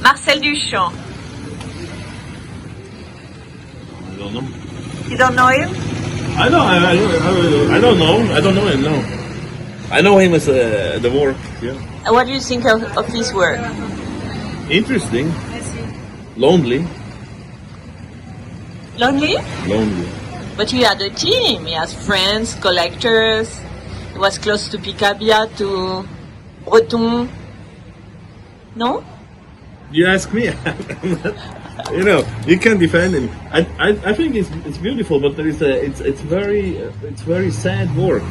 Marcel Duchamp. I don't know. You don't know him? I know. I don't know. I don't know him. No. I know him as the work. Yeah. And what do you think of his work? Interesting. Lonely. Lonely? Lonely. But he had a team. He has friends, collectors. He was close to Picabia, to Breton. No? You ask me. You know, you can defend him. I think it's beautiful, but there is it's very sad work.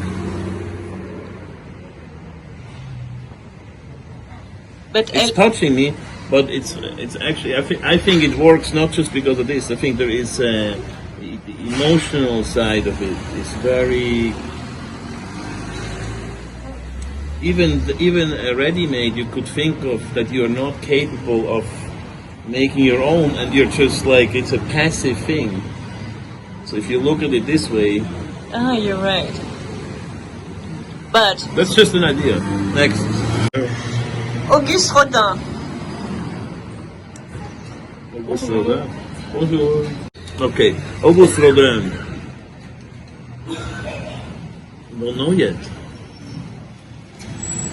But It's touching me, but it's actually I think it works not just because of this. I think there is the emotional side of it. It's very even a ready-made. You could think of that you are not capable of making your own, and you're just like it's a passive thing. So if you look at it this way, you're right. But that's just an idea. Next. Auguste Rodin. Auguste Rodin. Bonjour. Okay, Auguste Rodin. Don't know yet.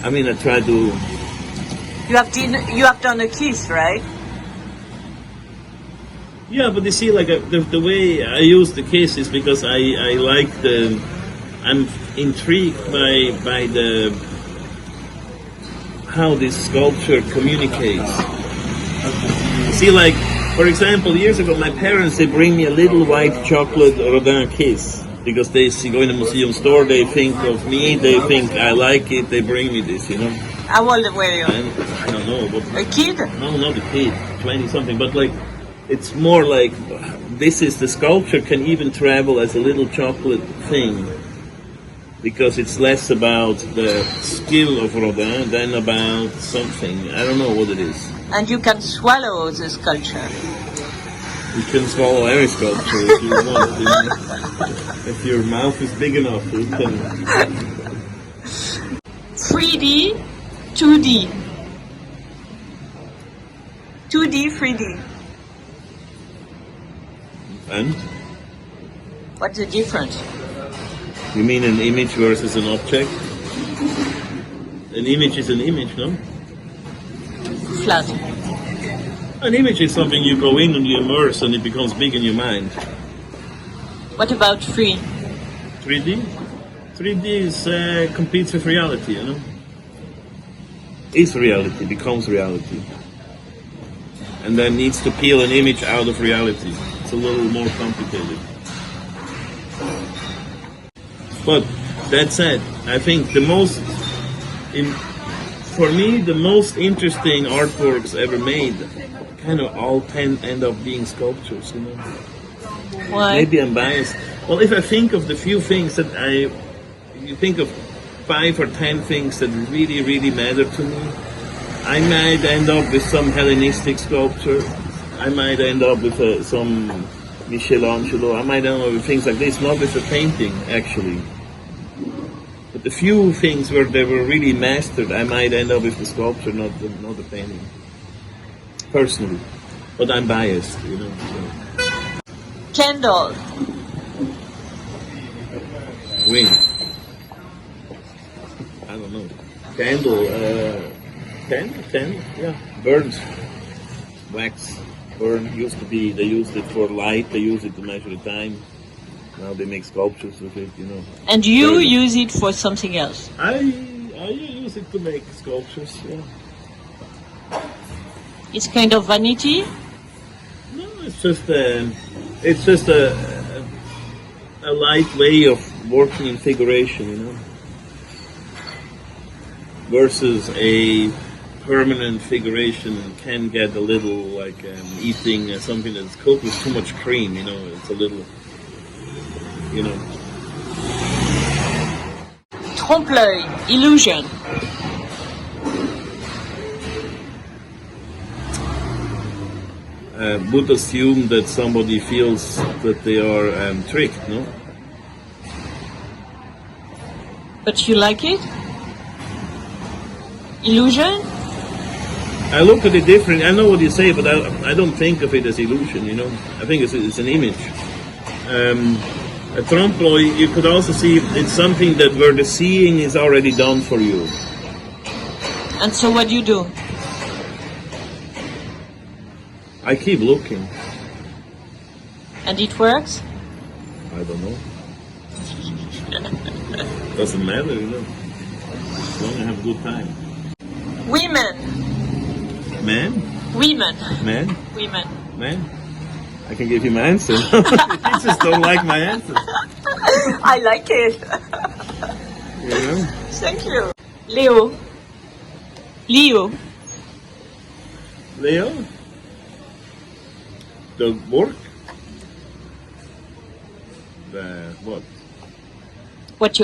I mean, I try to. You have done a kiss, right? Yeah, but you see, like the way I use the case is because I like I'm intrigued by the how this sculpture communicates. See, like for example, years ago, my parents they bring me a little white chocolate Rodin case because they see go in a museum store, they think of me, they think I like it, they bring me this, you know. How old were you? I don't know, but A kid? no, not a kid, 20 something, but like. It's more like this is the sculpture can even travel as a little chocolate thing because it's less about the skill of Rodin than about something. I don't know what it is. And you can swallow the sculpture. You can swallow every sculpture if you want. You know? If your mouth is big enough, you can. 3D, 2D. 2D, 3D. And? What's the difference? You mean an image versus an object? An image is an image, no? Flat. An image is something you go in and you immerse and it becomes big in your mind. What about 3? 3D? 3D is competes with reality, you know? Is reality, becomes reality. And then needs to peel an image out of reality. It's a little more complicated. But that said, I think for me, the most interesting artworks ever made kind of all end up being sculptures, you know. Why? Maybe I'm biased. Well, if I think of the few things that you think of 5 or 10 things that really, really matter to me, I might end up with some Hellenistic sculpture. I might end up with some Michelangelo. I might end up with things like this, not with a painting, actually. But the few things where they were really mastered, I might end up with the sculpture, not the painting. Personally. But I'm biased, you know. So. Candle. Wing. I don't know. Candle, Candle, yeah. Burns. Wax. Burn used to be, they used it for light, they used it to measure the time. Now they make sculptures with it, you know. And you use it for something else? I use it to make sculptures, yeah. It's kind of vanity? No, it's just a light way of working in figuration, you know. Versus a permanent figuration can get a little like eating something that's cooked with too much cream, you know, it's a little, you know. Trompe-l'œil, illusion. Would assume that somebody feels that they are tricked, no? But you like it? Illusion? I look at it different. I know what you say, but I don't think of it as illusion, you know. I think it's an image. A trompe-l'oeil, you could also see it's something that where the seeing is already done for you. And so what do you do? I keep looking. And it works? I don't know. Doesn't matter, you know. As long as I have a good time. Women. Man? Women. Man? Women. Man? I can give you my answer. You just don't like my answer. I like it. You know? Thank you. Leo. Leo. Leo? The work? The what? What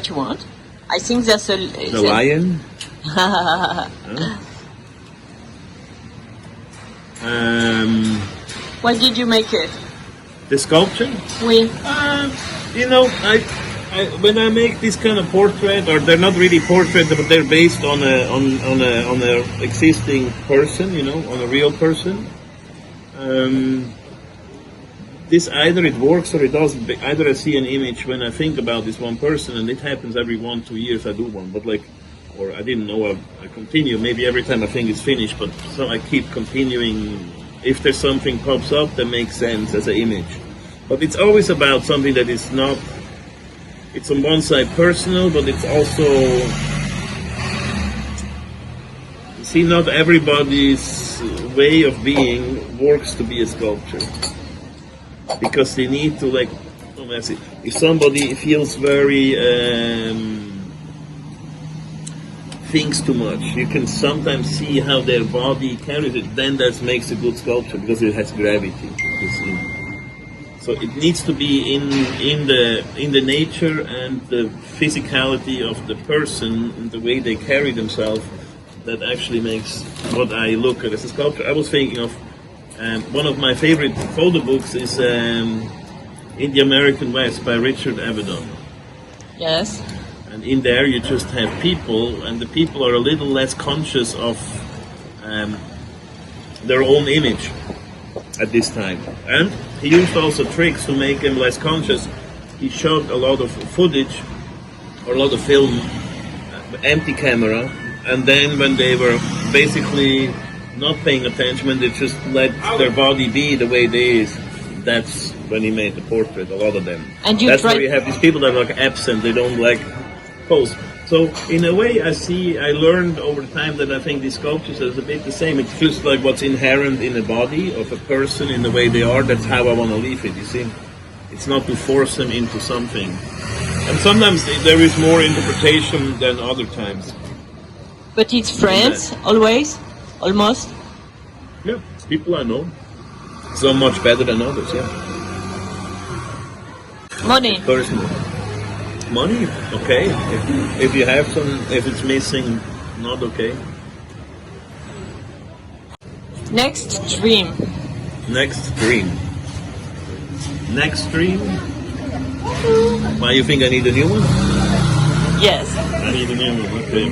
you want? I think that's a The lion? Huh? Why did you make it? The sculpture? Oui. You know, I when I make this kind of portrait, or they're not really portrait, but they're based on a existing person, you know, on a real person. This either it works or it doesn't. Either I see an image when I think about this one person, and it happens every 1-2 years I do one. But like, or I didn't know I continue. Maybe every time I think it's finished, but so I keep continuing. If there's something pops up that makes sense as an image, but it's always about something that is not. It's on one side personal, but it's also. You see, not everybody's way of being works to be a sculpture. Because they need to like, if somebody feels very thinks too much, you can sometimes see how their body carries it. Then that makes a good sculpture because it has gravity. You see, so it needs to be in the nature and the physicality of the person and the way they carry themselves that actually makes what I look at as a sculpture. I was thinking of. One of my favorite photo books is In the American West by Richard Avedon. Yes. And in there you just have people, and the people are a little less conscious of their own image at this time. And he used also tricks to make them less conscious. He shot a lot of footage, or a lot of film, empty camera, and then when they were basically not paying attention, when they just let their body be the way it is, that's when he made the portrait, a lot of them. And that's where you have these people that are like absent, they don't like pose. So in a way I learned over time that I think these sculptures is a bit the same. It's just like what's inherent in the body of a person, in the way they are, that's how I want to leave it, you see. It's not to force them into something. And sometimes there is more interpretation than other times. But it's friends, always? Almost? Yeah, people I know. Some much better than others, yeah. Money. Personal. Money, okay. If you have some, if it's missing, not okay. Next dream. Next dream. Next dream? Why, you think I need a new one? Yes. I need a new one, okay.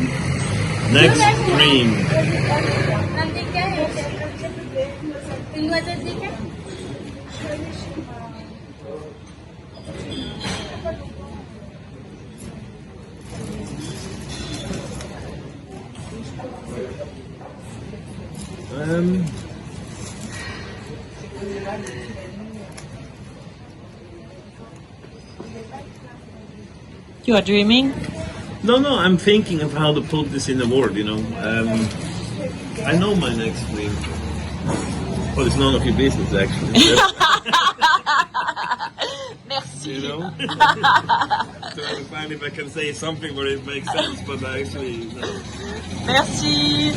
Next dream. You are dreaming? No, I'm thinking of how to put this in the word, you know. I know my next dream. Well, it's none of your business, actually. Merci. You know? So I'll find if I can say something where it makes sense, but actually, no. Merci.